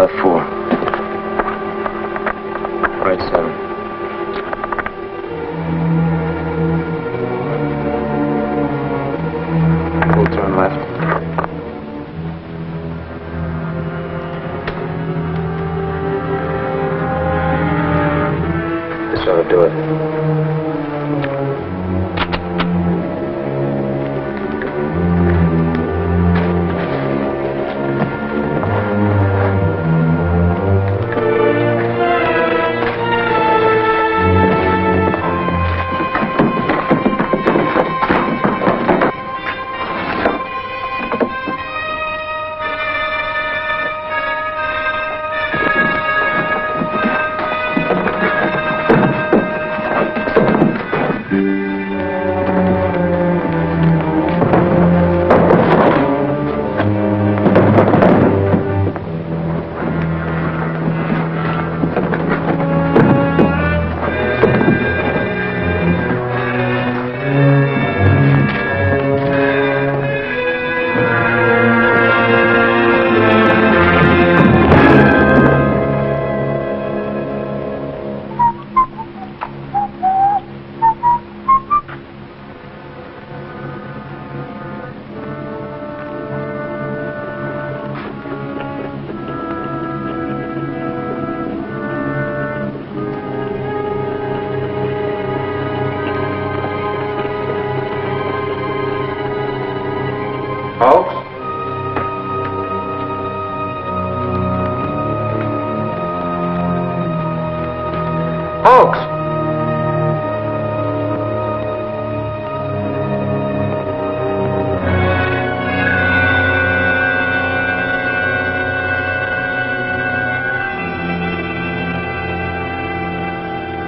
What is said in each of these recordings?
by 4. Right 7. We'll turn left. This ought to do it.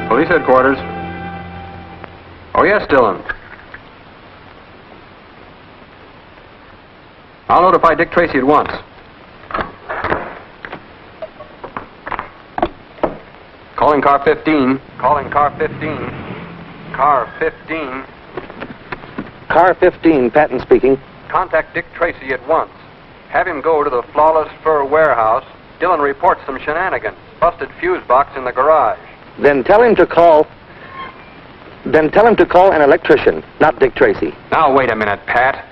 Police headquarters. Oh, yes, Dillon. I'll notify Dick Tracy at once. Calling car 15. Calling car 15. Car 15. Car 15, Patton speaking. Contact Dick Tracy at once. Have him go to the Flawless Fur warehouse. Dillon reports some shenanigans. Busted fuse box in the garage. Then tell him to call an electrician, not Dick Tracy. Now, wait a minute, Pat.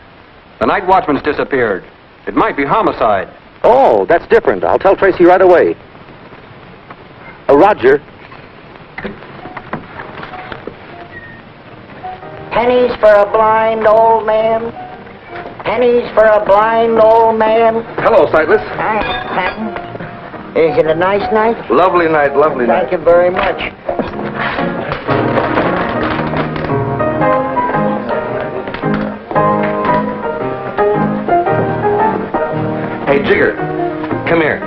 The night watchman's disappeared. It might be homicide. Oh, that's different. I'll tell Tracy right away. Roger. Pennies for a blind old man. Pennies for a blind old man. Hello, Sightless. Hi, Patton. Is it a nice night? Lovely night, lovely night. Thank you very much. Hey, Jigger, come here.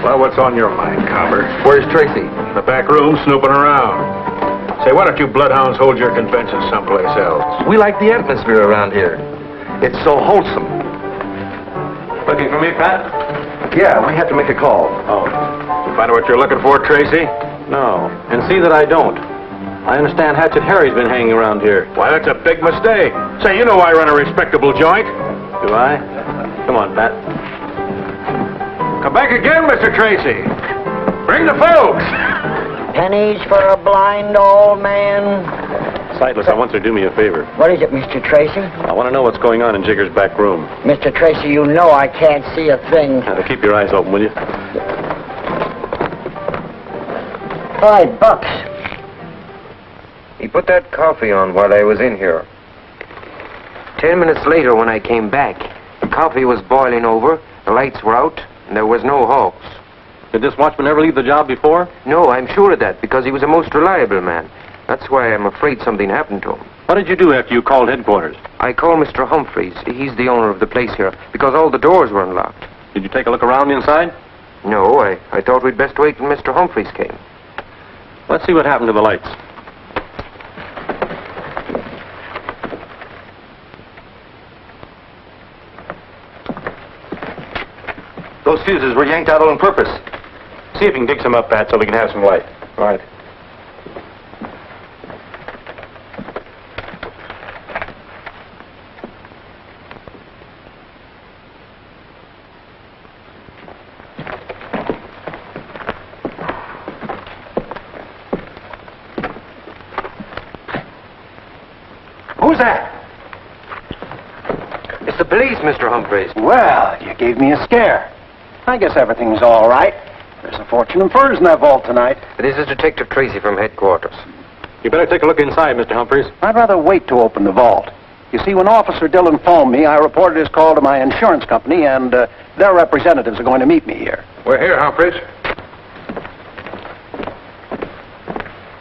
Well, what's on your mind, Copper? Where's Tracy? In the back room, snooping around. Say, why don't you bloodhounds hold your convention someplace else? We like the atmosphere around here. It's so wholesome. Looking for me, Pat? Yeah, we have to make a call. Oh. You find out what you're looking for, Tracy? No. And see that I don't. I understand Hatchet Harry's been hanging around here. Why, that's a big mistake. Say, you know I run a respectable joint. Do I? Come on, Pat. Come back again, Mr. Tracy. Bring the folks. Pennies for a blind old man. Sightless, I want you to do me a favor. What is it, Mr. Tracy? I want to know what's going on in Jigger's back room. Mr. Tracy, you know I can't see a thing. Now, keep your eyes open, will you? $5. He put that coffee on while I was in here. 10 minutes later, when I came back, the coffee was boiling over, the lights were out, and there was no Hawks. Did this watchman ever leave the job before? No, I'm sure of that, because he was a most reliable man. That's why I'm afraid something happened to him. What did you do after you called headquarters? I called Mr. Humphreys. He's the owner of the place here, because all the doors were unlocked. Did you take a look around inside? No, I thought we'd best wait till Mr. Humphreys came. Let's see what happened to the lights. Those fuses were yanked out on purpose. See if you can dig some up, Pat, so we can have some light. All right. Who's that? It's the police, Mr. Humphreys. Well, you gave me a scare. I guess everything's all right. There's a fortune in furs in that vault tonight. This is Detective Tracy from headquarters. You better take a look inside, Mr. Humphreys. I'd rather wait to open the vault. You see, when Officer Dillon phoned me, I reported his call to my insurance company, and their representatives are going to meet me here. We're here, Humphreys.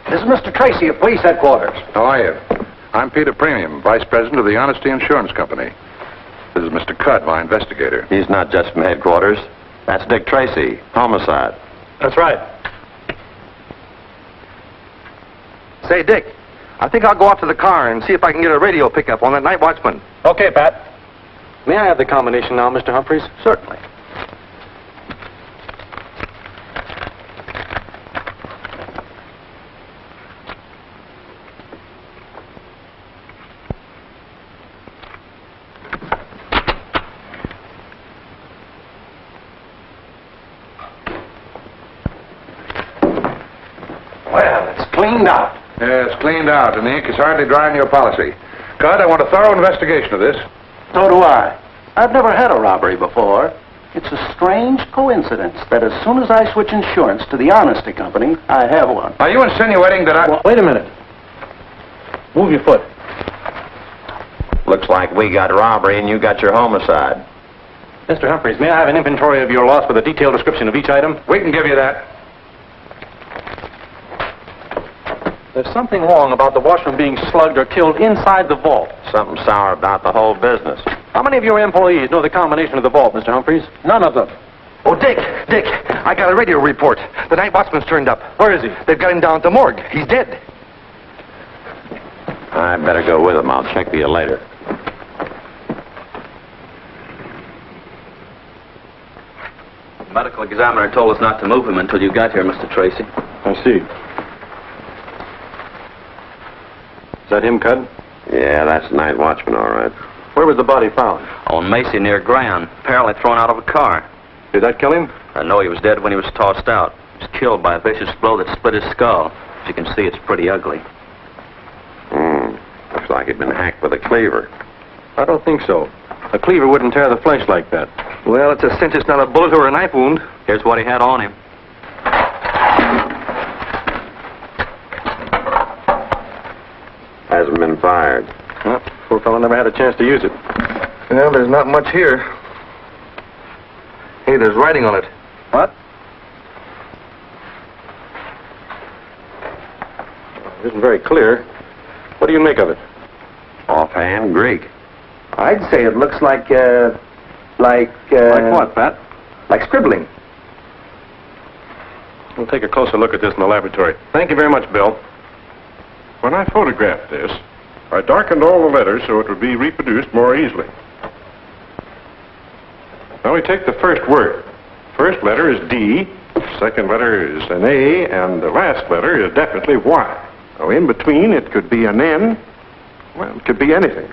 This is Mr. Tracy at police headquarters. How are you? I'm Peter Premium, Vice President of the Honesty Insurance Company. This is Mr. Cudd, my investigator. He's not just from headquarters. That's Dick Tracy, homicide. That's right. Say, Dick, I think I'll go out to the car and see if I can get a radio pickup on that night watchman. Okay, Pat. May I have the combination now, Mr. Humphreys? Certainly. Well, it's cleaned out. Yeah, it's cleaned out, and the ink is hardly dry in your policy. Cudd, I want a thorough investigation of this. So do I. I've never had a robbery before. It's a strange coincidence that as soon as I switch insurance to the Honesty Company, I have one. Are you insinuating that I... Well, wait a minute. Move your foot. Looks like we got robbery and you got your homicide. Mr. Humphreys, may I have an inventory of your loss with a detailed description of each item? We can give you that. There's something wrong about the watchman being slugged or killed inside the vault. Something sour about the whole business. How many of your employees know the combination of the vault, Mr. Humphreys? None of them. Oh, Dick, I got a radio report. The night watchman's turned up. Where is he? They've got him down at the morgue. He's dead. I better go with him. I'll check for you later. The medical examiner told us not to move him until you got here, Mr. Tracy. I see. Is that him, Cudd? Yeah, that's the night watchman, all right. Where was the body found? On Macy near Grand, apparently thrown out of a car. Did that kill him? I know he was dead when he was tossed out. He was killed by a vicious blow that split his skull. As you can see, it's pretty ugly. Looks like he'd been hacked with a cleaver. I don't think so. A cleaver wouldn't tear the flesh like that. Well, it's a cinch it's not a bullet or a knife wound. Here's what he had on him. Hasn't been fired. Well, poor fellow never had a chance to use it. Well, there's not much here. Hey, there's writing on it. What? It isn't very clear. What do you make of it? Offhand, Greek. I'd say it looks like Like what, Pat? like scribbling. We'll take a closer look at this in the laboratory. Thank you very much, Bill. When I photographed this, I darkened all the letters so it would be reproduced more easily. Now we take the first word. First letter is D, second letter is an A, and the last letter is definitely Y. So in between, it could be an N. Well, it could be anything.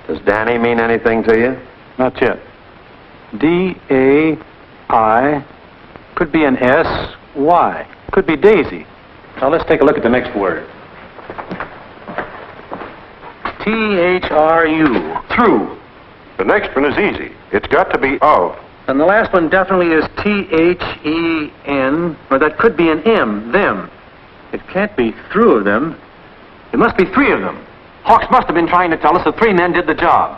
Does Danny mean anything to you? Not yet. D-A-I. Could be an S-Y. Could be Daisy. Now let's take a look at the next word. T-H-R-U. Through. The next one is easy. It's got to be of. And the last one definitely is T-H-E-N, or that could be an M, them. It can't be through of them. It must be three of them. Hawks must have been trying to tell us that three men did the job.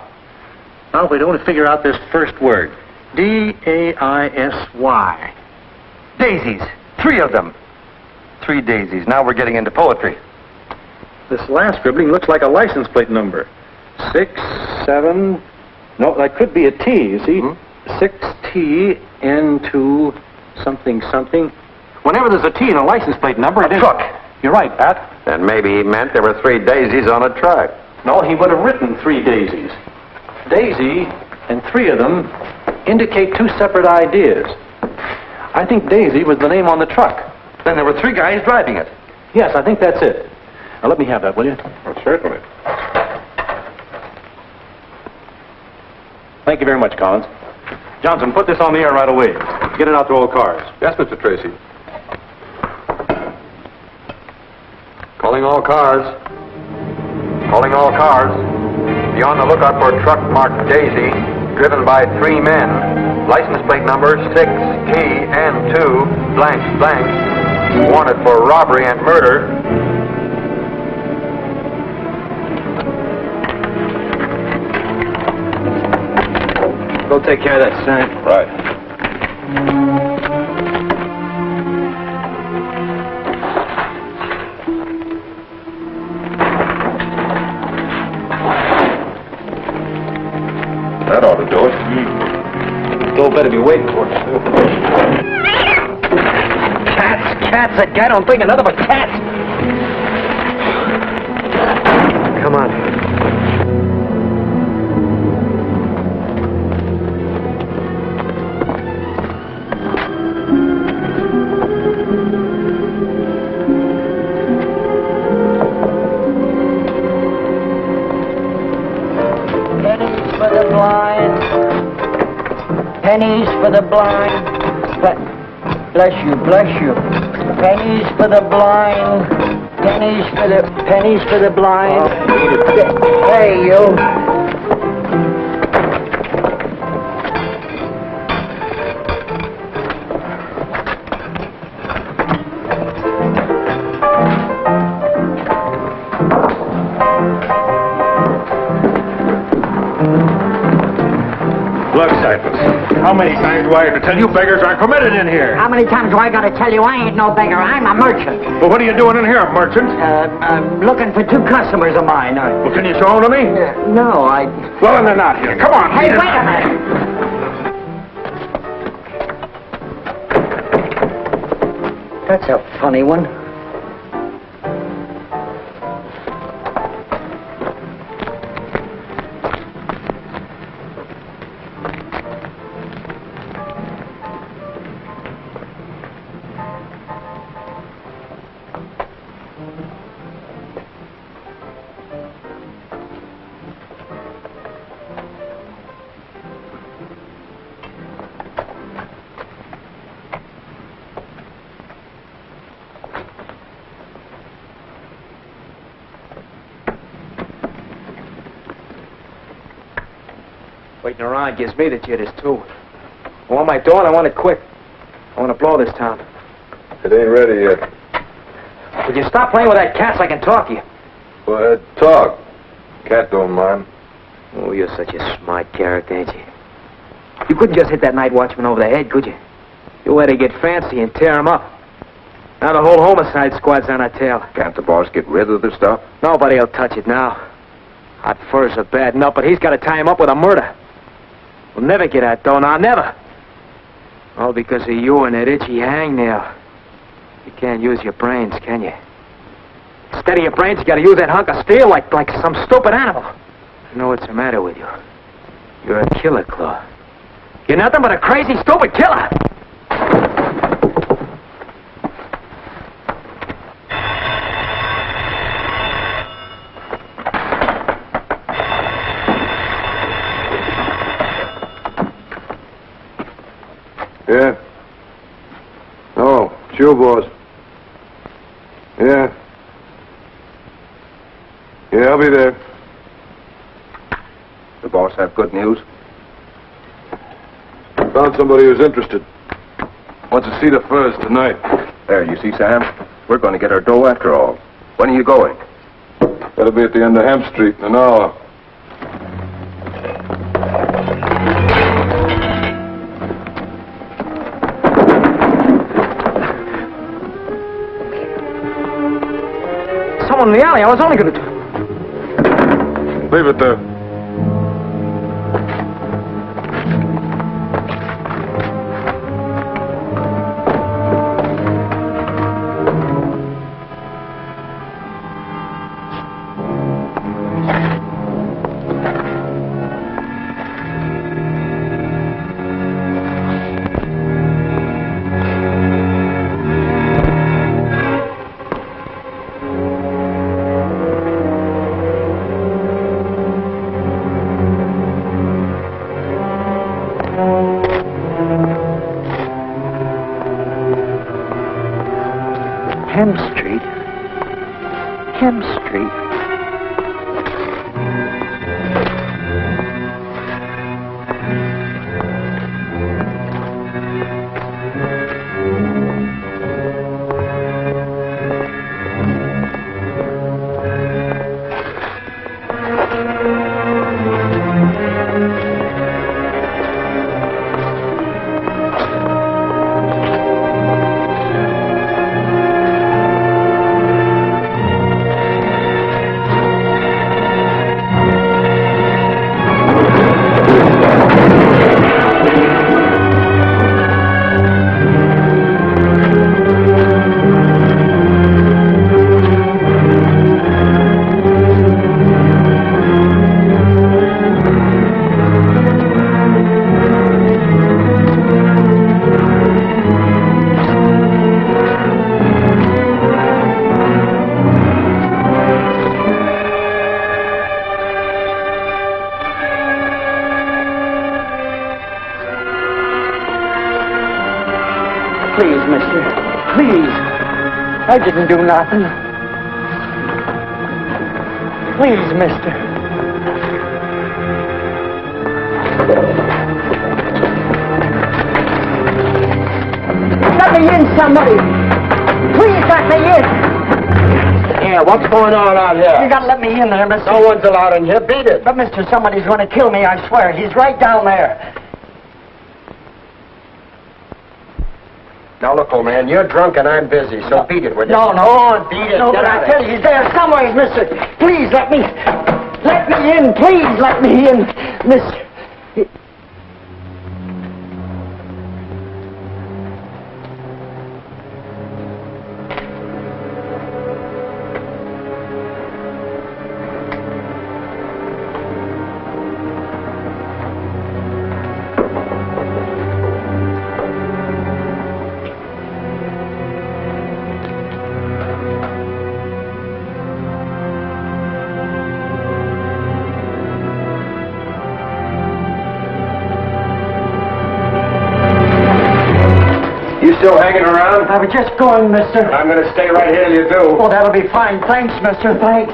Now, if we don't figure out this first word, D-A-I-S-Y. Daisies. Three of them. Three daisies. Now we're getting into poetry. This last scribbling looks like a license plate number. 6, 7... No, that could be a T, you see? 6T, N2, something, something. Whenever there's a T in a license plate number, it is... Truck. You're right, Pat. Then maybe he meant there were three daisies on a truck. No, he would have written three daisies. Daisy and three of them indicate two separate ideas. I think Daisy was the name on the truck. Then there were three guys driving it. Yes, I think that's it. Now, let me have that, will you? Well, certainly. Thank you very much, Collins. Johnson, put this on the air right away. Get it out to all cars. Yes, Mr. Tracy. Calling all cars. Calling all cars. Be on the lookout for a truck marked Daisy, driven by 3 men. License plate number 6TN2 blank blank. Wanted for robbery and murder. Go take care of that, son. Right. That ought to do it. Bill better be waiting for us. Cats, that guy don't think of nothing but cats. Come on. Pennies for the blind. Pennies for the blind. Bless you, bless you. Pennies for the blind. Pennies for the blind. Hey, you. Look, Cypress, how many times do I have to tell you beggars aren't permitted in here? How many times do I gotta tell you I ain't no beggar? I'm a merchant. Well, what are you doing in here, merchant? I'm looking for 2 customers of mine. Well, can you show them to me? No, I... Well, then they're not here. Come on. Hey, wait a minute. That's a funny one. Waiting around gives me the jitters, too. What am I doing? I want it quick. I want to blow this town. It ain't ready yet. Would you stop playing with that cat so I can talk to you? Go ahead, talk. Cat don't mind. Oh, you're such a smart character, ain't you? You couldn't just hit that night watchman over the head, could you? You had to get fancy and tear him up. Now the whole homicide squad's on our tail. Can't the boss get rid of the stuff? Nobody'll touch it now. Hot furs are bad enough, but he's got to tie him up with a murder. We'll never get out, though, now, never. All because of you and that itchy hangnail. You can't use your brains, can you? Instead of your brains, you got to use that hunk of steel like some stupid animal. You know what's the matter with you? You're a killer, Claw. You're nothing but a crazy, stupid killer. Yeah. Oh, sure, boss. Yeah. Yeah, I'll be there. The boss have good news? Found somebody who's interested. Wants to see the furs tonight. There, you see, Sam? We're going to get our dough after all. When are you going? That'll be at the end of Hemp Street in an hour. Someone in the alley. I was only going to... Leave it there. Please, mister. Please. I didn't do nothing. Please, mister. Let me in, somebody. Please let me in. Yeah, what's going on out here? You gotta let me in there, mister. No one's allowed in here. Beat it. But, mister, somebody's gonna kill me, I swear. He's right down there. Now, look, old man, you're drunk and I'm busy, so beat it with you. No, Come on, beat it. No, Get but out I of tell here. you, he's there somewhere, mister. Please let me in. Please let me in, mister. You still hanging around? I was just going, mister. I'm going to stay right here till you do. Oh, that'll be fine. Thanks, mister. Thanks.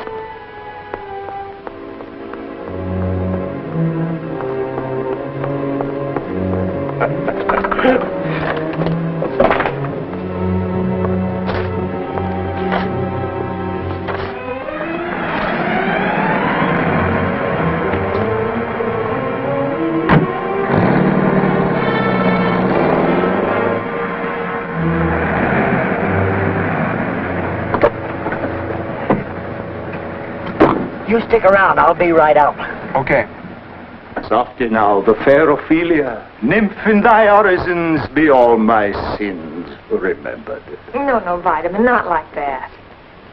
You stick around. I'll be right out. Okay. Softly now, the fair Ophelia. Nymph, in thy orisons be all my sins remembered. No, Vitamin, not like that.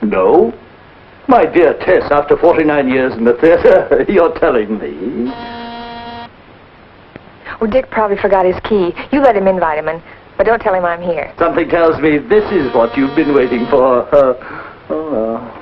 No? My dear Tess, after 49 years in the theater, you're telling me? Well, Dick probably forgot his key. You let him in, Vitamin, but don't tell him I'm here. Something tells me this is what you've been waiting for. Oh.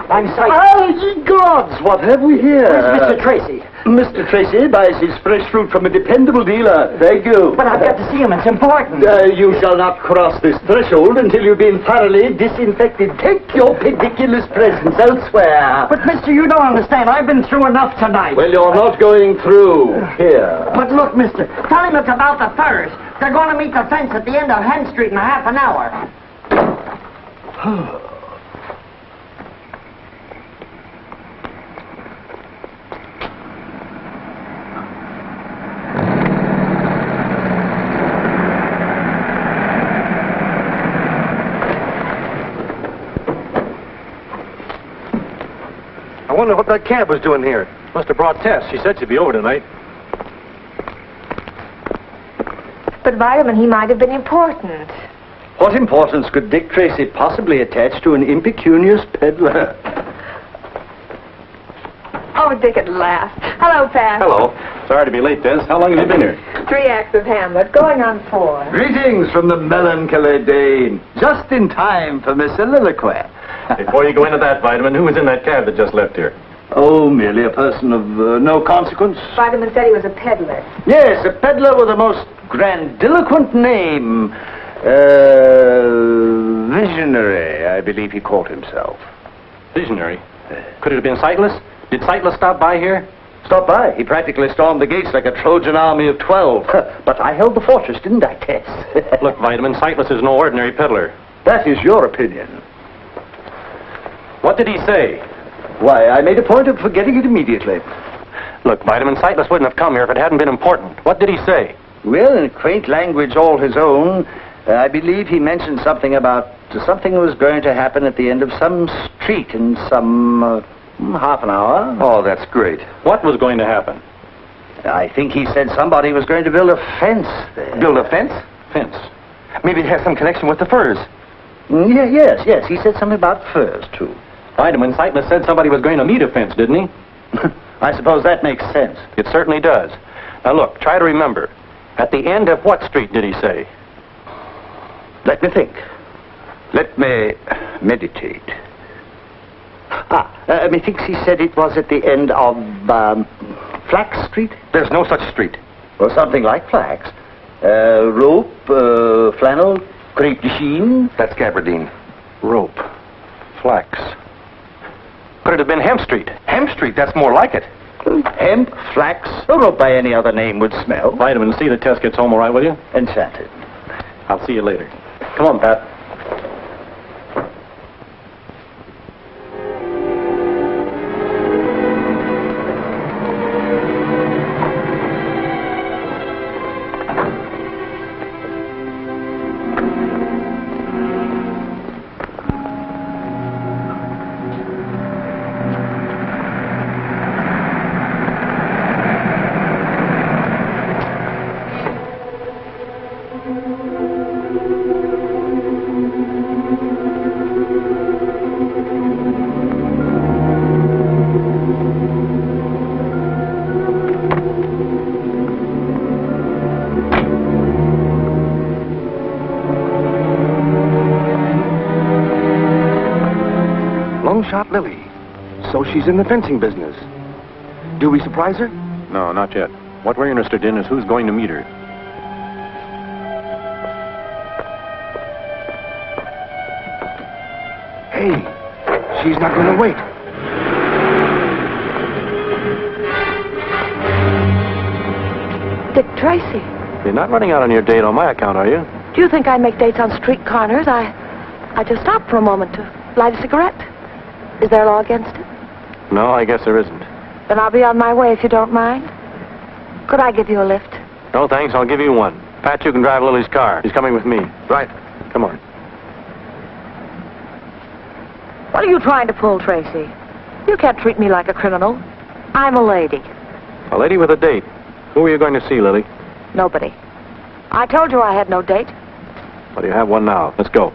I'm sorry. Oh, ye gods, what have we here? Where's Mr. Tracy? Mr. Tracy buys his fresh fruit from a dependable dealer. Thank you. But I've got to see him. It's important. You shall not cross this threshold until you've been thoroughly disinfected. Take your pediculous presence elsewhere. But, mister, you don't understand. I've been through enough tonight. Well, you're not going through. Here. But look, mister, tell him it's about the furs. They're going to meet the fence at the end of Hen Street in half an hour. I wonder what that cab was doing here. Must have brought Tess. She said she'd be over tonight. But, Vitamin, he might have been important. What importance could Dick Tracy possibly attach to an impecunious peddler? Oh, Dick at last. Hello, Pat. Hello. Sorry to be late, Tess. How long have you been here? 3 acts of Hamlet, going on 4. Greetings from the melancholy Dane. Just in time for Miss Soliloquy. Before you go into that, Vitamin, who was in that cab that just left here? Oh, merely a person of no consequence. Vitamin said he was a peddler. Yes, a peddler with a most grandiloquent name. Visionary, I believe he called himself. Visionary. Could it have been Sightless? Did Sightless stop by here? Stop by. He practically stormed the gates like a Trojan army of 12. But I held the fortress, didn't I, Tess? Look, Vitamin, Sightless is no ordinary peddler. That is your opinion. What did he say? Why, I made a point of forgetting it immediately. Look, Vitamin, Sightless wouldn't have come here if it hadn't been important. What did he say? Well, in quaint language all his own, I believe he mentioned something about something was going to happen at the end of some street in some half an hour. Oh, that's great. What was going to happen? I think he said somebody was going to build a fence there. Build a fence? Fence. Maybe it has some connection with the furs. Yes. He said something about furs, too. Vitamin, Sightless said somebody was going to meet a fence, didn't he? I suppose that makes sense. It certainly does. Now, look, try to remember. At the end of what street did he say? Let me think. Let me meditate. Methinks he said it was at the end of Flax Street? There's no such street. Or something like flax. Rope, flannel, crepe de chine. That's Gabardine. Rope. Flax. Could it have been Hemp Street? Hemp Street, that's more like it. Hemp, flax, or rope by any other name would smell. Vitamin C, the test gets home all right, will you? Enchanted. I'll see you later. Come on, Pat. Shot Lily. So she's in the fencing business. Do we surprise her? No, not yet. What we're interested in is who's going to meet her. Hey, she's not going to wait. Dick Tracy, You're not running out on your date on my account, are you? do you think I make dates on street corners? I just stopped for a moment to light a cigarette. Is there a law against it? No, I guess there isn't. Then I'll be on my way if you don't mind. Could I give you a lift? No, thanks. I'll give you one. Pat, you can drive Lily's car. She's coming with me. Right. Come on. What are you trying to pull, Tracy? You can't treat me like a criminal. I'm a lady. A lady with a date. Who are you going to see, Lily? Nobody. I told you I had no date. Well, you have one now. Let's go.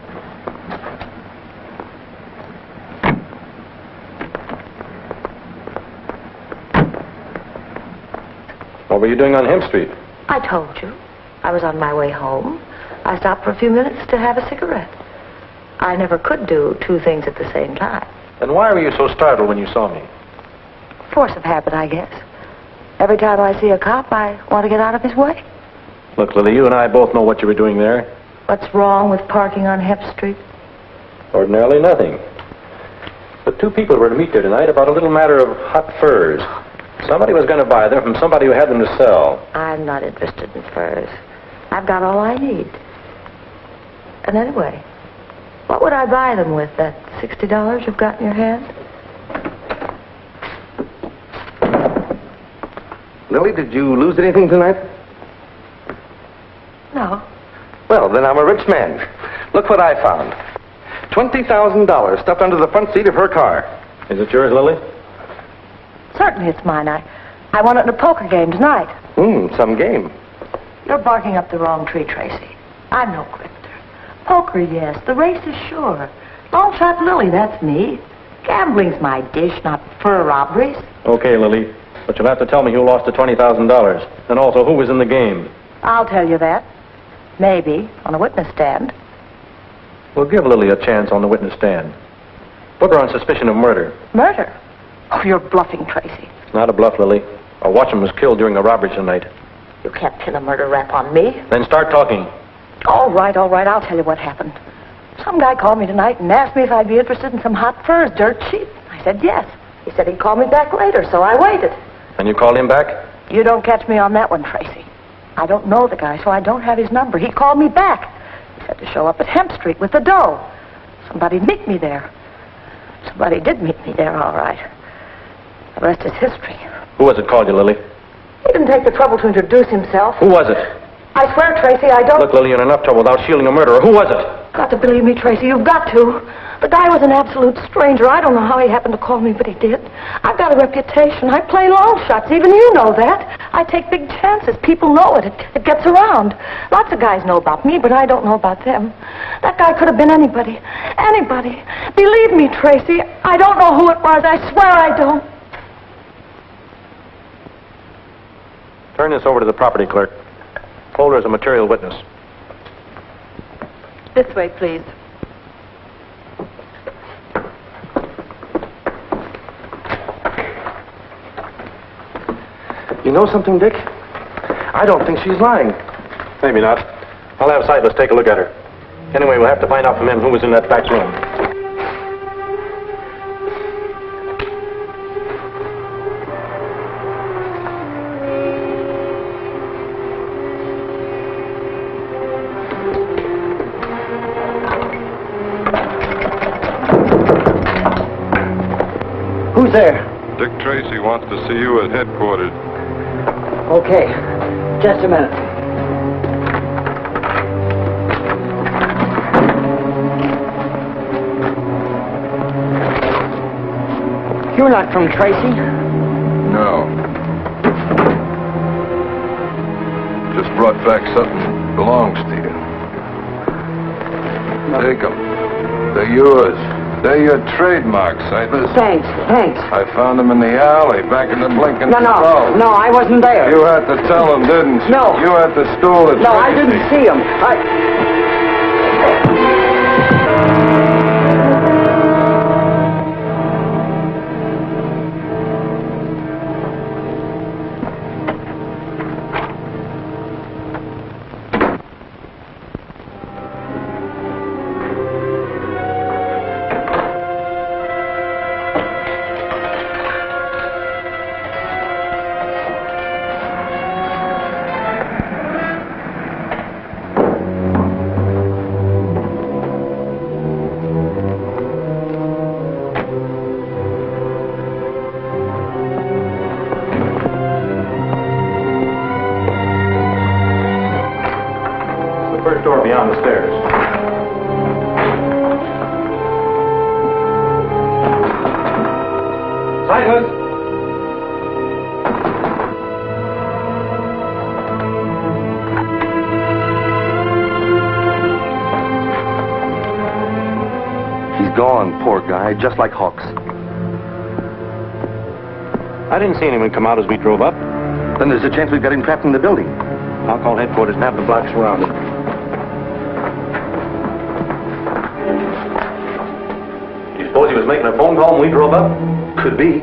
What were you doing on Hemp Street? I told you. I was on my way home. I stopped for a few minutes to have a cigarette. I never could do two things at the same time. Then why were you so startled when you saw me? Force of habit, I guess. Every time I see a cop, I want to get out of his way. Look, Lily, you and I both know what you were doing there. What's wrong with parking on Hemp Street? Ordinarily nothing. But two people were to meet there tonight about a little matter of hot furs. Somebody was going to buy them from somebody who had them to sell. I'm not interested in furs. I've got all I need. And anyway, what would I buy them with, that $60 you've got in your hand? Lily, did you lose anything tonight? No. Well, then I'm a rich man. Look what I found. $20,000 stuffed under the front seat of her car. Is it yours, Lily? Certainly it's mine. I won it in a poker game tonight. Some game. You're barking up the wrong tree, Tracy. I'm no cricketer. Poker, yes. The race is sure. Long shot Lily, that's me. Gambling's my dish, not fur robberies. Okay, Lily. But you'll have to tell me who lost the $20,000. And also who was in the game. I'll tell you that. Maybe, on a witness stand. We'll give Lily a chance on the witness stand. Put her on suspicion of murder. Murder? Oh, you're bluffing, Tracy. Not a bluff, Lily. A watchman was killed during a robbery tonight. You can't pin a murder rap on me. Then start talking. All right. I'll tell you what happened. Some guy called me tonight and asked me if I'd be interested in some hot furs, dirt cheap. I said yes. He said he'd call me back later, so I waited. And you called him back? You don't catch me on that one, Tracy. I don't know the guy, so I don't have his number. He called me back. He said to show up at Hemp Street with the dough. Somebody'd meet me there. Somebody did meet me there, all right. The rest is history. Who was it called you, Lily? He didn't take the trouble to introduce himself. Who was it? I swear, Tracy, I don't... Look, Lily, you're in enough trouble without shielding a murderer. Who was it? Got to believe me, Tracy. You've got to. The guy was an absolute stranger. I don't know how he happened to call me, but he did. I've got a reputation. I play long shots. Even you know that. I take big chances. People know it. It gets around. Lots of guys know about me, but I don't know about them. That guy could have been anybody. Anybody. Believe me, Tracy, I don't know who it was. I swear I don't. Turn this over to the property clerk. Hold her as a material witness. This way, please. know something, Dick? I don't think she's lying. Maybe not. I'll have Sightless take a look at her. Anyway, we'll have to find out from him who was in that back room. Who's there? Dick Tracy wants to see you at headquarters. Okay. Just a minute. You're not from Tracy? No. Just brought back something that belongs to you. Take them. They're yours. They're your trademarks, Sightless. Thanks. I found them in the alley, back in the blinking No, I wasn't there. You had to tell them, didn't you? No. You had to stole it. No, I didn't see him. First door beyond the stairs. Sightless! He's gone, poor guy, just like Hawks. I didn't see anyone come out as we drove up. Then there's a chance we've got him trapped in the building. I'll call headquarters and have the block surrounded. You suppose he was making a phone call when we drove up? Could be.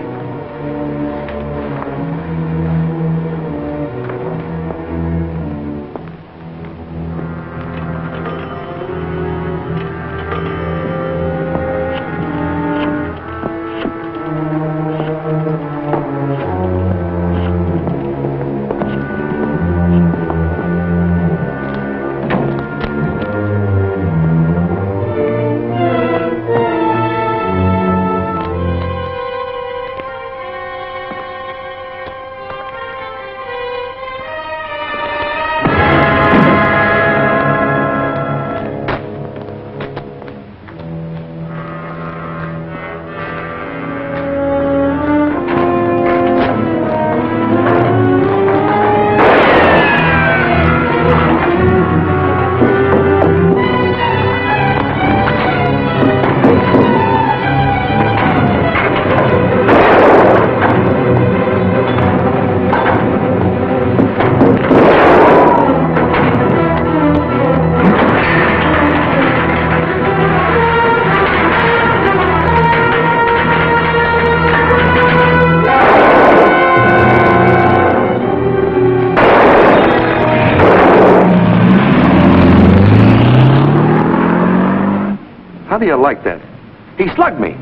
How do you like that? He slugged me.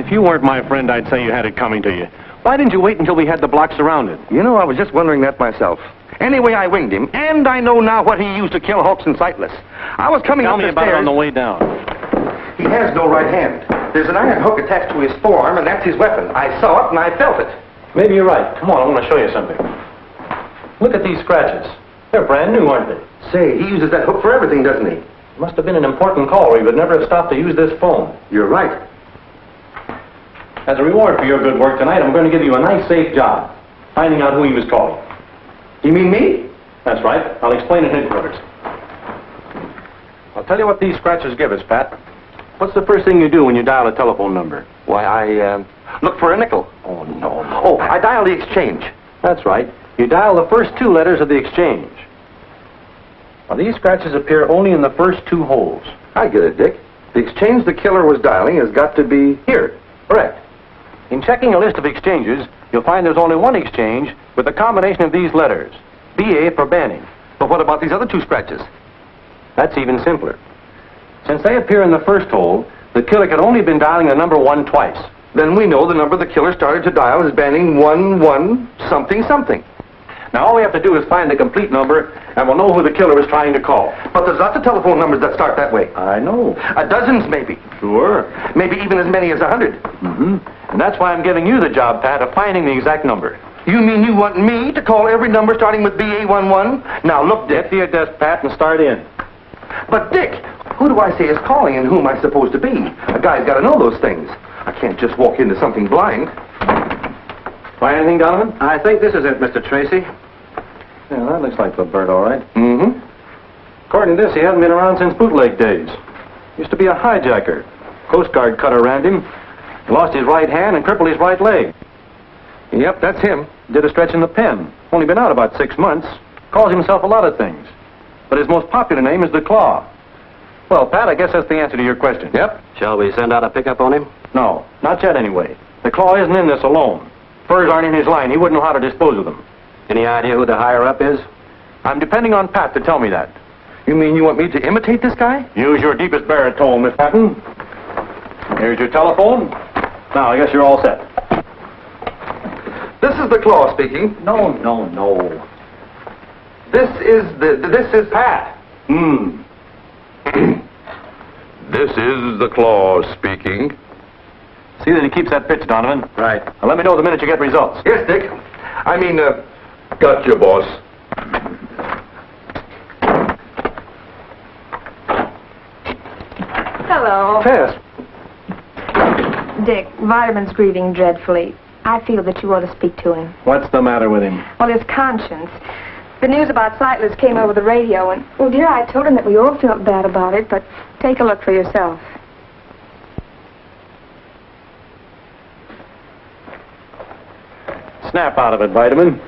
If you weren't my friend, I'd say you had it coming to you. Why didn't you wait until we had the block surrounded? You know, I was just wondering that myself. Anyway, I winged him, and I know now what he used to kill Hawks and Sightless. I was coming Tell up me the about stairs. it on the way down. He has no right hand. There's an iron hook attached to his forearm, and that's his weapon. I saw it, and I felt it. Maybe you're right. Come on, I want to show you something. Look at these scratches. They're brand new, aren't they? Say, he uses that hook for everything, doesn't he? Must have been an important call, or he would never have stopped to use this phone. You're right. As a reward for your good work tonight, I'm going to give you a nice, safe job, finding out who he was calling. You mean me? That's right. I'll explain at headquarters. I'll tell you what these scratches give us, Pat. What's the first thing you do when you dial a telephone number? Why, I look for a nickel. Oh, no. Oh, I dial the exchange. That's right. You dial the first two letters of the exchange. Now, these scratches appear only in the first two holes. I get it, Dick. The exchange the killer was dialing has got to be here. Correct. In checking a list of exchanges, you'll find there's only one exchange with a combination of these letters. BA for banning. But what about these other two scratches? That's even simpler. Since they appear in the first hole, the killer could only have been dialing the number 1 twice. Then we know the number the killer started to dial is banning 11 something something. Now all we have to do is find the complete number, and we'll know who the killer is trying to call. But there's lots of telephone numbers that start that way. I know. Dozens, maybe. Sure. Maybe even as many as 100. Mm-hmm. And that's why I'm giving you the job, Pat, of finding the exact number. You mean you want me to call every number starting with BA11? Now, look, Dick. Get to your desk, Pat, and start in. But, Dick, who do I say is calling and who am I supposed to be? A guy's got to know those things. I can't just walk into something blind. Find anything, Donovan? I think this is it, Mr. Tracy. Yeah, that looks like the bird, all right. Mm-hmm. According to this, he hasn't been around since bootleg days. Used to be a hijacker. Coast Guard cutter rammed him. He lost his right hand and crippled his right leg. Yep, that's him. Did a stretch in the pen. Only been out about 6 months. Calls himself a lot of things. But his most popular name is the Claw. Well, Pat, I guess that's the answer to your question. Yep. Shall we send out a pickup on him? No, not yet anyway. The Claw isn't in this alone. Furs aren't in his line. He wouldn't know how to dispose of them. Any idea who the higher-up is? I'm depending on Pat to tell me that. You mean you want me to imitate this guy? Use your deepest baritone, Miss Patton. Here's your telephone. Now, I guess you're all set. This is the Claw speaking. No. This is Pat. This is the Claw speaking. See that he keeps that pitch, Donovan. Right. Now, let me know the minute you get results. Yes, Dick. Gotcha, boss. Hello. Tess. Dick, Vitamin's grieving dreadfully. I feel that you ought to speak to him. What's the matter with him? Well, his conscience. The news about Sightless came over the radio, and, well, dear, I told him that we all felt bad about it, but take a look for yourself. Snap out of it, Vitamin.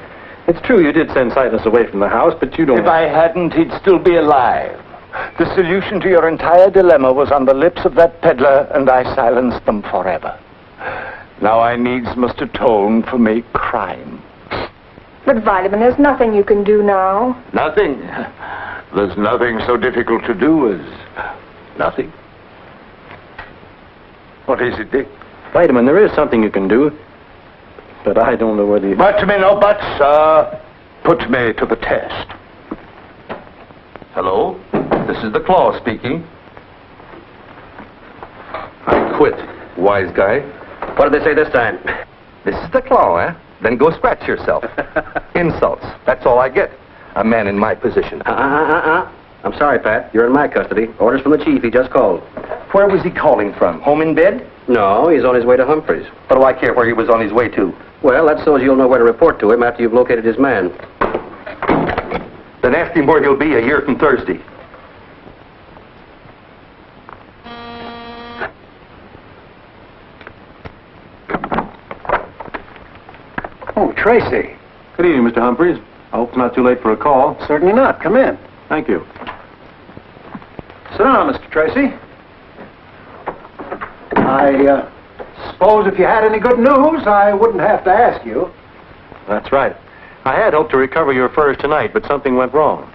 It's true you did send Sightless away from the house, but you don't... If I hadn't, he'd still be alive. The solution to your entire dilemma was on the lips of that peddler, and I silenced them forever. Now I needs must atone for my crime. But, Vitamin, there's nothing you can do now. Nothing? There's nothing so difficult to do as nothing. What is it, Dick? Vitamin, there is something you can do, but I don't know whether you... But me no buts, sir. Put me to the test. Hello? This is the Claw speaking. I quit, wise guy. What did they say this time? This is the Claw, eh? Then go scratch yourself. Insults. That's all I get. A man in my position. I'm sorry, Pat. You're in my custody. Orders from the chief. He just called. Where was he calling from? Home in bed? No, he's on his way to Humphreys. What do I care where he was on his way to? Well, that's so as you'll know where to report to him after you've located his man. Then ask him where he'll be a year from Thursday. Oh, Tracy. Good evening, Mr. Humphreys. I hope it's not too late for a call. Certainly not. Come in. Thank you. Sit down, Mr. Tracy. I suppose if you had any good news, I wouldn't have to ask you. That's right. I had hoped to recover your furs tonight, but something went wrong.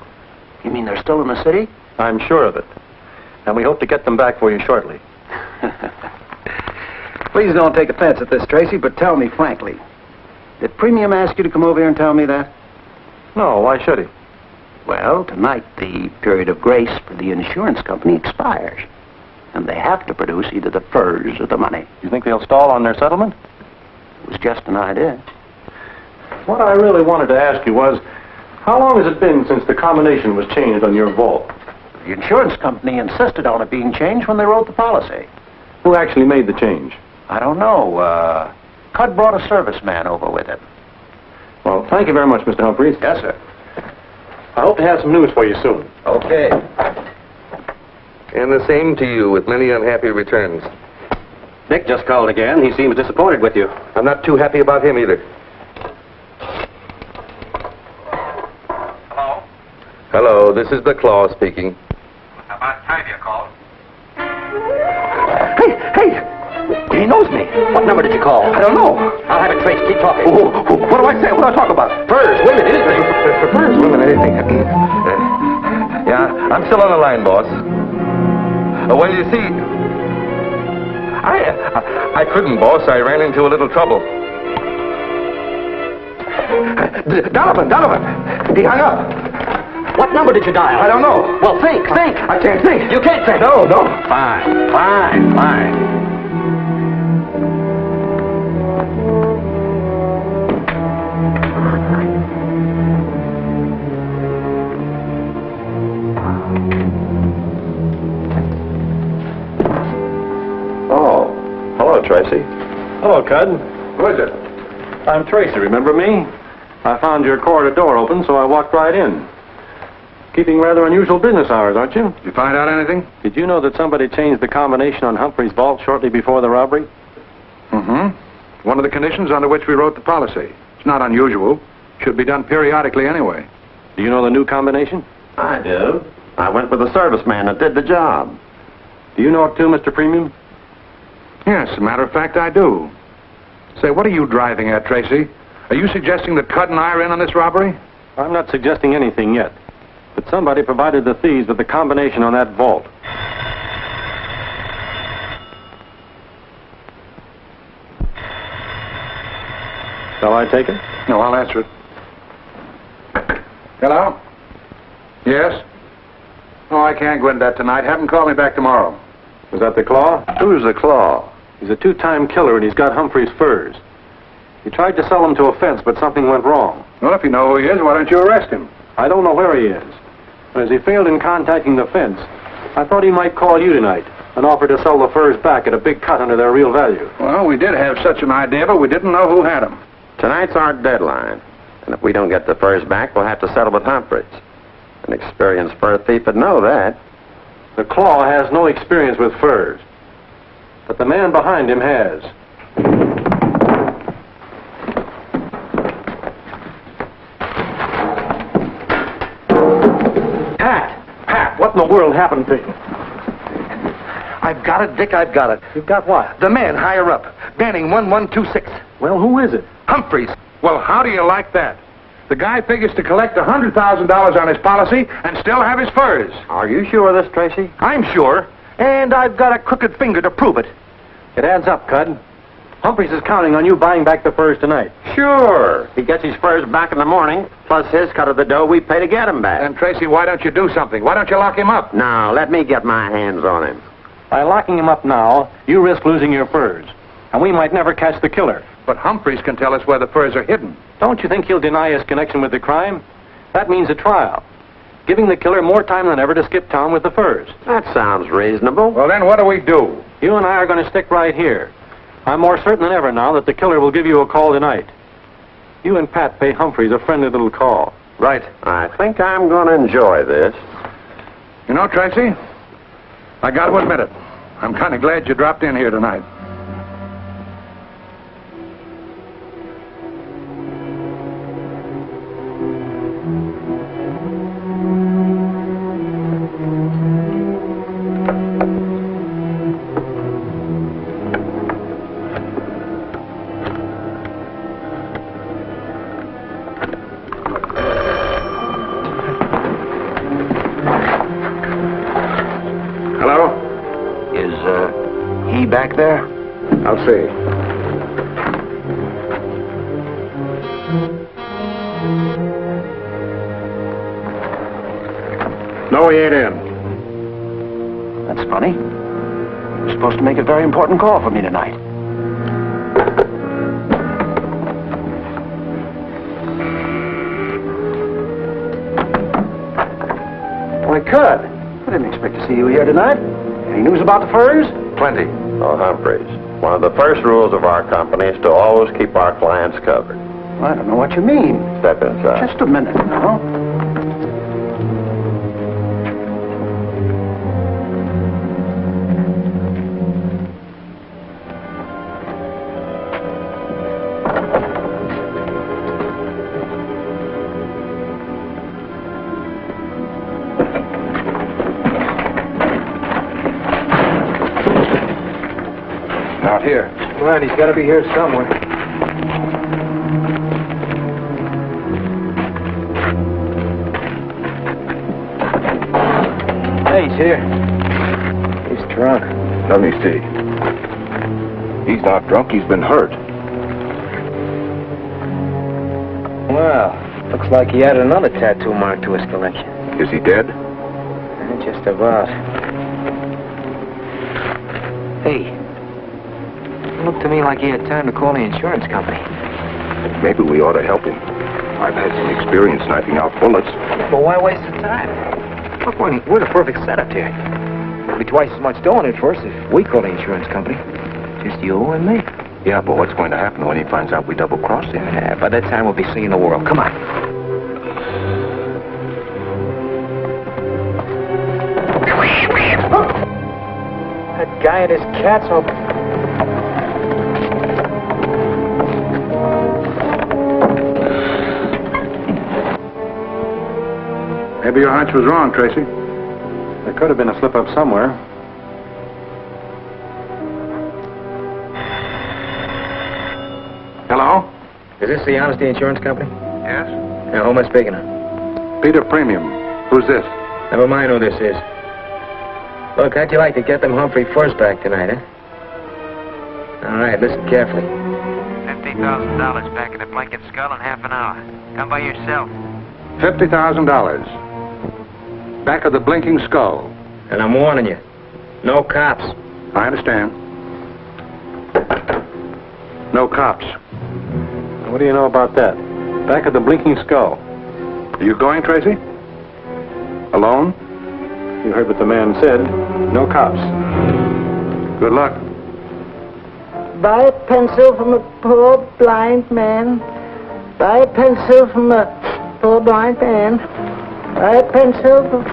You mean they're still in the city? I'm sure of it. And we hope to get them back for you shortly. Please don't take offense at this, Tracy, but tell me frankly. Did Premium ask you to come over here and tell me that? No, why should he? Well, tonight the period of grace for the insurance company expires. And they have to produce either the furs or the money. You think they'll stall on their settlement? It was just an idea. What I really wanted to ask you was, how long has it been since the combination was changed on your vault? The insurance company insisted on it being changed when they wrote the policy. Who actually made the change? I don't know. Cud brought a serviceman over with him. Well, thank you very much, Mr. Humphreys. Yes, sir. I hope to have some news for you soon. Okay. And the same to you, with many unhappy returns. Nick just called again. He seems disappointed with you. I'm not too happy about him either. Hello? Hello, this is the Claw speaking. About time you called. Hey! He knows me. What number did you call? I don't know. I'll have it traced. Keep talking. What do I say? What do I talk about? Furs, women, anything. Furs, women, anything. Yeah, I'm still on the line, boss. Well, you see, I couldn't, boss. I ran into a little trouble. Donovan! He hung up. What number did you dial? I don't know. Well, think. I can't think. You can't think. No. Fine. Oh, hello, Tracy. Hello, Cud. Who is it? I'm Tracy, remember me? I found your corridor door open, so I walked right in. Keeping rather unusual business hours, aren't you? Did you find out anything? Did you know that somebody changed the combination on Humphrey's vault shortly before the robbery? Mm-hmm. One of the conditions under which we wrote the policy. It's not unusual. Should be done periodically anyway. Do you know the new combination? I do. I went with the serviceman that did the job. Do you know it too, Mr. Premium? Yes, as a matter of fact, I do. Say, what are you driving at, Tracy? Are you suggesting that Cud and I are in on this robbery? I'm not suggesting anything yet. But somebody provided the thieves with the combination on that vault. Shall I take it? No, I'll answer it. Hello? Yes? Oh, I can't go into that tonight. Have him call me back tomorrow. Was that the Claw? Who's the Claw? He's a two-time killer, and he's got Humphrey's furs. He tried to sell them to a fence, but something went wrong. Well, if you know who he is, why don't you arrest him? I don't know where he is. But as he failed in contacting the fence, I thought he might call you tonight and offer to sell the furs back at a big cut under their real value. Well, we did have such an idea, but we didn't know who had them. Tonight's our deadline. And if we don't get the furs back, we'll have to settle with Humphreys. An experienced fur thief would know that. The Claw has no experience with furs. But the man behind him has. Pat, what in the world happened to you? I've got it, Dick, I've got it. You've got what? The man higher up, Banning 1126. Well, who is it? Humphreys. Well, how do you like that? The guy figures to collect $100,000 on his policy and still have his furs. Are you sure of this, Tracy? I'm sure, and I've got a crooked finger to prove it. It adds up, Cud. Humphreys is counting on you buying back the furs tonight. Sure. He gets his furs back in the morning, plus his cut of the dough we pay to get him back. Then, Tracy, why don't you do something? Why don't you lock him up? Now, let me get my hands on him. By locking him up now, you risk losing your furs. And we might never catch the killer. But Humphreys can tell us where the furs are hidden. Don't you think he'll deny his connection with the crime? That means a trial. Giving the killer more time than ever to skip town with the furs. That sounds reasonable. Well, then what do we do? You and I are going to stick right here. I'm more certain than ever now that the killer will give you a call tonight. You and Pat pay Humphreys a friendly little call. Right. I think I'm going to enjoy this. You know, Tracy, I got to admit it. I'm kind of glad you dropped in here tonight. He back there? I'll see. No, he ain't in. That's funny. You're supposed to make a very important call for me tonight. Why, Cud, I didn't expect to see you here tonight. Any news about the furs? Plenty. Oh, Humphreys, one of the first rules of our company is to always keep our clients covered. I don't know what you mean. Step inside. Just a minute now. Out here. Come on, he's got to be here somewhere. Hey, he's here. He's drunk. Let me see. He's not drunk, he's been hurt. Well, looks like he added another tattoo mark to his collection. Is he dead? Just about. Hey, it looked to me like he had time to call the insurance company. Maybe we ought to help him. I've had some experience knifing out bullets. But why waste the time? Look, we're the perfect setup here. There'll be twice as much dough in it for us if we call the insurance company. Just you and me. Yeah, but what's going to happen when he finds out we double-crossed him? Yeah, by that time we'll be seeing the world. Come on. That guy and his cats are... Maybe your hunch was wrong, Tracy. There could have been a slip-up somewhere. Hello? Is this the Honesty Insurance Company? Yes? Now, who am I speaking to? Peter Premium. Who's this? Never mind who this is. Look, how'd you like to get them Humphrey first back tonight, huh? All right, listen carefully. $50,000 back in the blanket skull in half an hour. Come by yourself. $50,000. Back of the blinking skull. And I'm warning you, no cops. I understand. No cops. What do you know about that? Back of the blinking skull. Are you going, Tracy? Alone? You heard what the man said. No cops. Good luck. Buy a pencil from a poor blind man. Buy a pencil from a poor blind man. Buy a pencil from...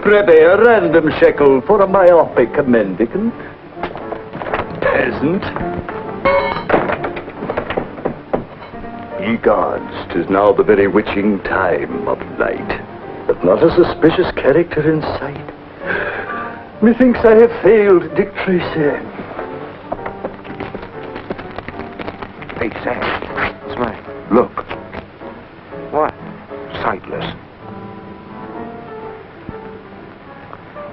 Prebe, a random shekel for a myopic mendicant. Peasant. Ye gods, 'tis now the very witching time of night, but not a suspicious character in sight. Methinks I have failed Dick Tracy. Hey, Sam. What's the matter? Look. What? Sightless.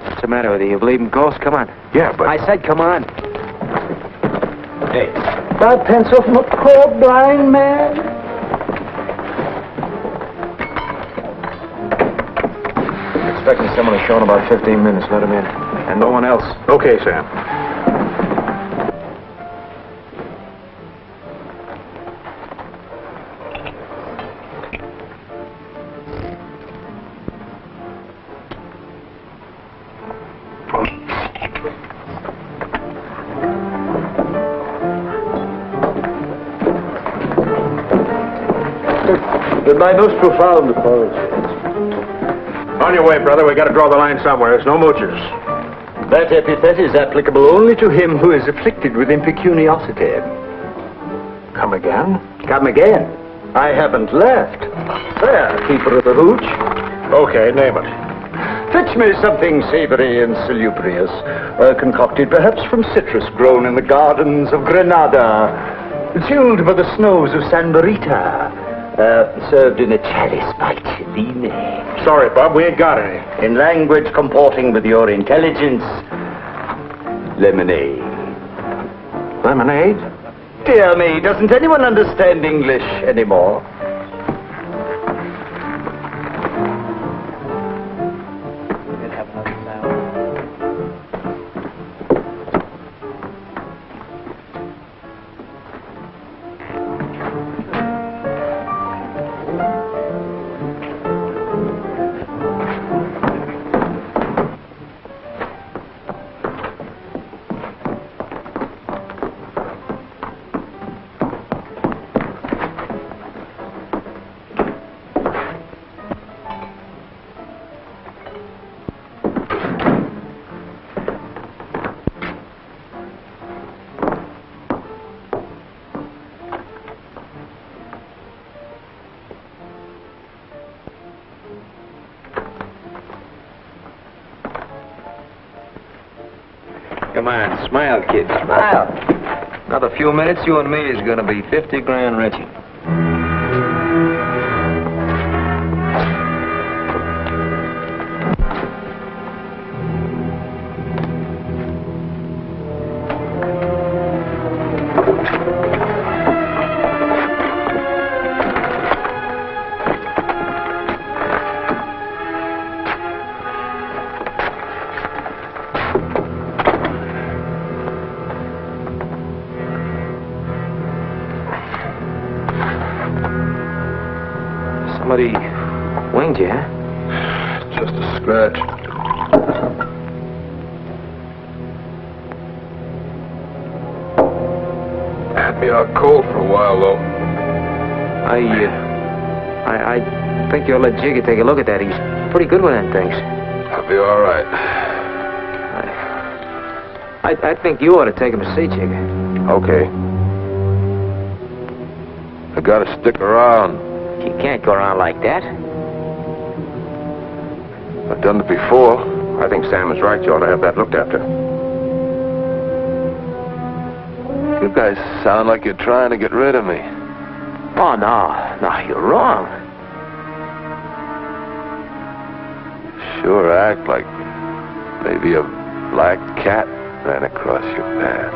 What's the matter with you? You believe in ghosts? Come on. Yeah, but... I said come on. Hey. Buy a pencil from a poor blind man. Expecting someone to show in about 15 minutes. Let him in. And no one else. Okay, Sam. My most profound apologies. On your way, brother. We got to draw the line somewhere. There's no moochers. That epithet is applicable only to him who is afflicted with impecuniosity. Come again? Come again. I haven't left. There, keeper of the hooch. Okay, name it. Fetch me something savory and salubrious, concocted perhaps from citrus grown in the gardens of Granada, chilled by the snows of San Barita, served in a chalice by Cellini. Sorry, Bob, we ain't got any. In language comporting with your intelligence, lemonade. Lemonade? Dear me, doesn't anyone understand English anymore? Come on, smile, kid. Smile. Another few minutes, you and me is gonna be 50 grand richer. Somebody winged you, huh? Just a scratch. Had me out cold for a while, though. I think you'll let Jiggy take a look at that. He's pretty good with them things. I'll be all right. I think you ought to take him to see Jiggy. Okay. I gotta stick around. You can't go around like that. I've done it before. I think Sam is right. You ought to have that looked after. You guys sound like you're trying to get rid of me. Oh, no, you're wrong. Sure act like maybe a black cat ran across your path.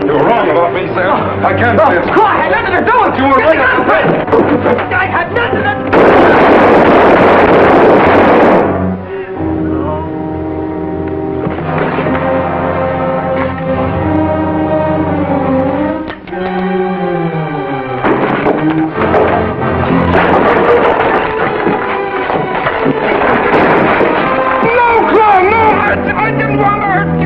You were wrong about me, Sam. I can't say it's... I had nothing to do with it. You were right at the friend. I had nothing to do. I didn't want to hurt you.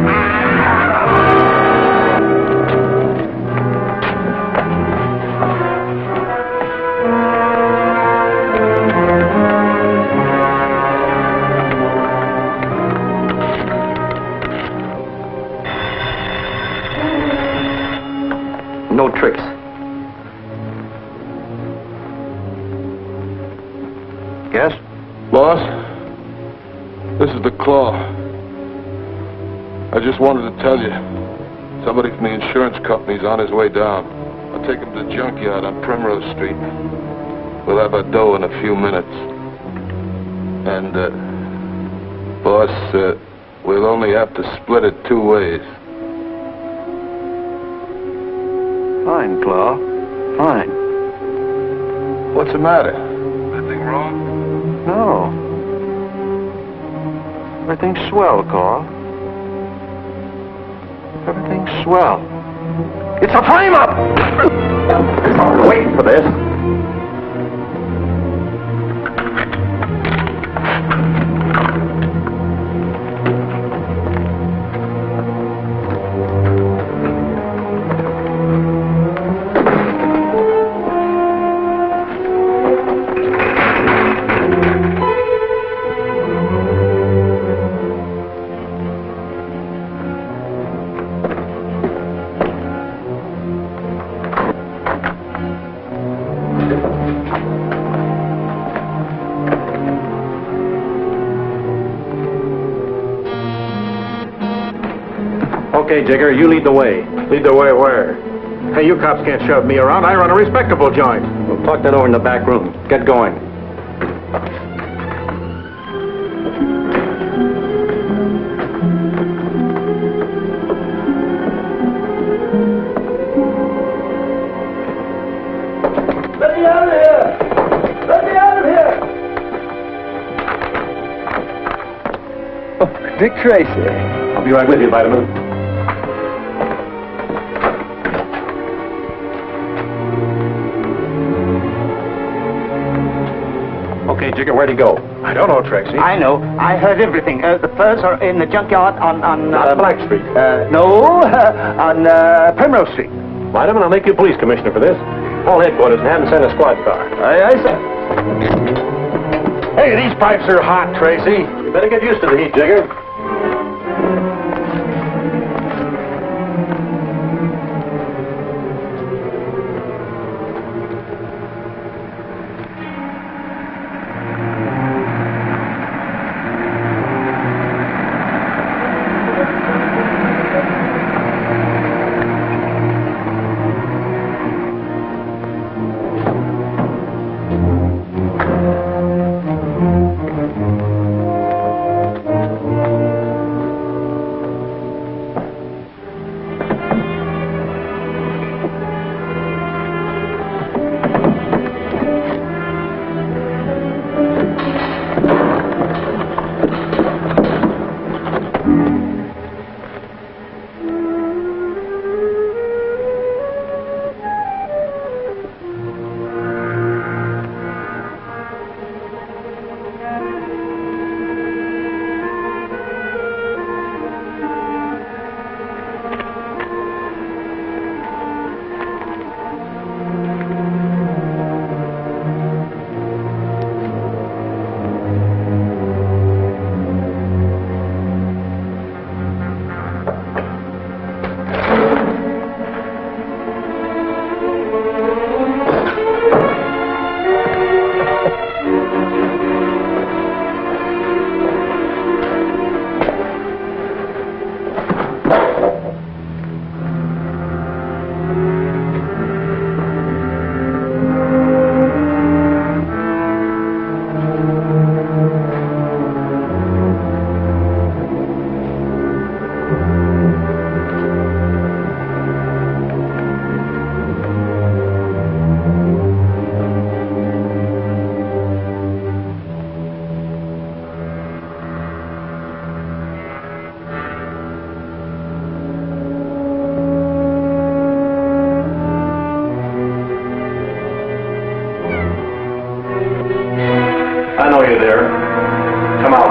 No tricks. Yes? Boss, this is the Claw. I just wanted to tell you, somebody from the insurance company's on his way down. I'll take him to the junkyard on Primrose Street. We'll have our dough in a few minutes. And, boss, we'll only have to split it 2 ways. Fine, Claw. Fine. What's the matter? Anything wrong? No. Everything's swell, Claw. Everything's swell. It's a frame-up! Wait for this. Okay, Jigger, you lead the way. Lead the way where? Hey, you cops can't shove me around. I run a respectable joint. We'll talk that over in the back room. Get going. Let me out of here! Let me out of here! Oh, Dick Tracy. I'll be right with you, Vitamin. Okay, Jigger, where'd he go? I don't know, Tracy. I know. I heard everything. The furs are in the junkyard on Black Street. no, on Primrose Street. Vitamin, I'll make you police commissioner for this. Call headquarters and have them send a squad car. Aye, sir. Hey, these pipes are hot, Tracy. You better get used to the heat, Jigger. are you there? Come out.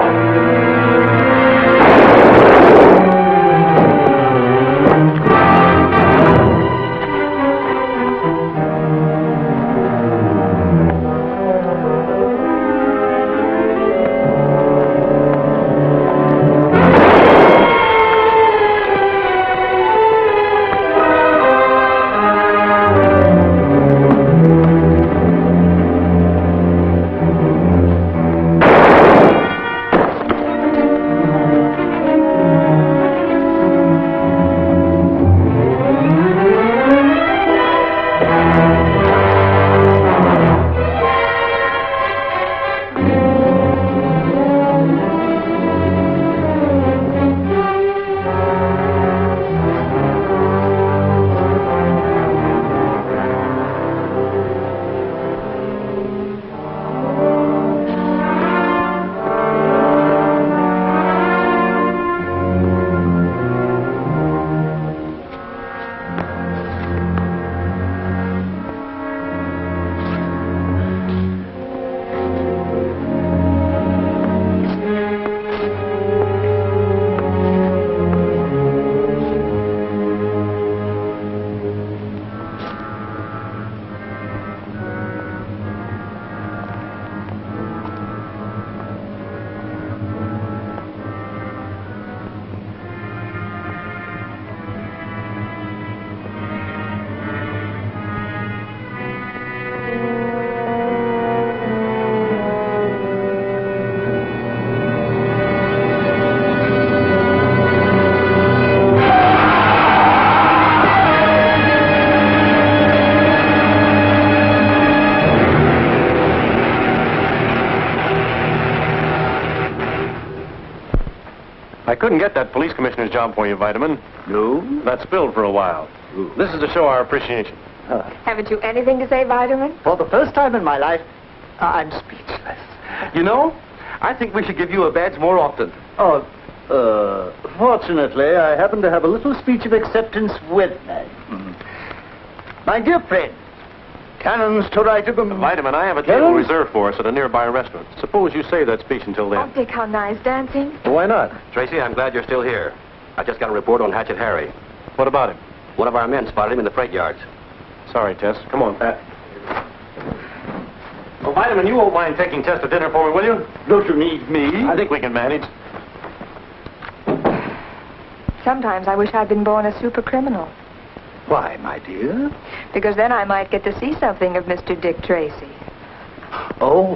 I couldn't get that police commissioner's job for you, Vitamin. No? That spilled for a while. This is to show our appreciation. Haven't you anything to say, Vitamin? For the first time in my life, I'm speechless. You know, I think we should give you a badge more often. Oh, fortunately, I happen to have a little speech of acceptance with me. My dear friend, cannons to right of them. Vitamin, I have a table reserved for us at a nearby restaurant. Suppose you say that speech until then. Oh, Dick, how nice dancing. Well, why not? Tracy, I'm glad you're still here. I just got a report on Hatchet Harry. What about him? One of our men spotted him in the freight yards. Sorry, Tess. Come on, Pat. Well, Vitamin, you won't mind taking Tess to dinner for me, will you? Don't you need me? I think we can manage. Sometimes I wish I'd been born a super criminal. Why, my dear? Because then I might get to see something of Mr. Dick Tracy. Oh,